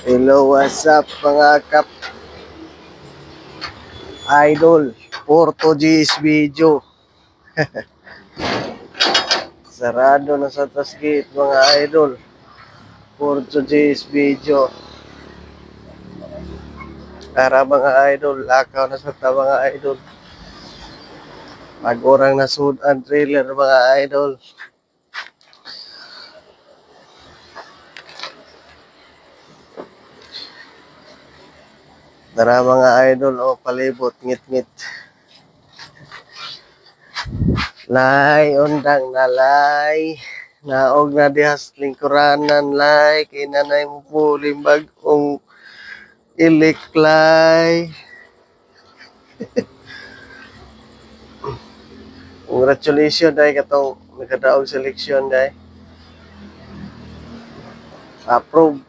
Hello, what's up mga idol? Portuguese video. Sarado na sa tasgit mga idol. Portuguese video. Para mga idol, lakaw na sa ta mga idol. Pag-urang na sudan trailer mga idol. Tara mga idol, o palibot, ngit-ngit. Lay, undang na lay. Naog na dihas lingkuranan lay. Kinanay mo puling bagong iliklay. Congratulations dahil katong nagkadaog seleksyon dahil. Approve.